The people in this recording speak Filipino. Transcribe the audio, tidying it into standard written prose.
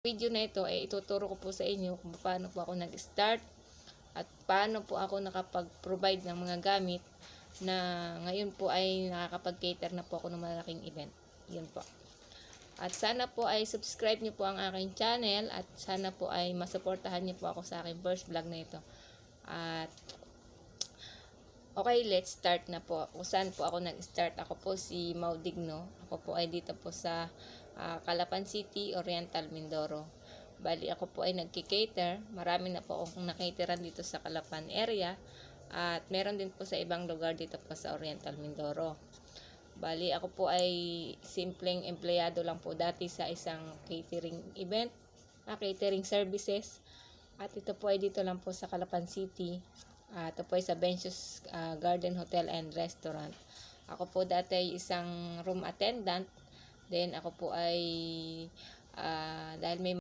Video na ito ay ituturo ko po sa inyo kung paano po ako nag-start at paano po ako nakapag-provide ng mga gamit na ngayon po ay nakakapag-cater na po ako ng malaking event. Yun po. At sana po ay subscribe niyo po ang aking channel at sana po ay masuportahan niyo po ako sa aking first vlog na ito. At okay, let's start na po. Kung saan po ako nag-start? Ako po si Maudigno. Ako po ay dito po sa Calapan City, Oriental, Mindoro. Bali, ako po ay nagki-cater. Marami na po akong nakiteran dito sa Calapan area. At meron din po sa ibang lugar dito po sa Oriental, Mindoro. Bali, ako po ay simpleng empleyado lang po dati sa isang catering event, catering services. At ito po ay dito lang po sa Calapan City. Ito po ay sa Benchus Garden Hotel and Restaurant. Ako po dati ay isang room attendant. Then ako po ay dahil may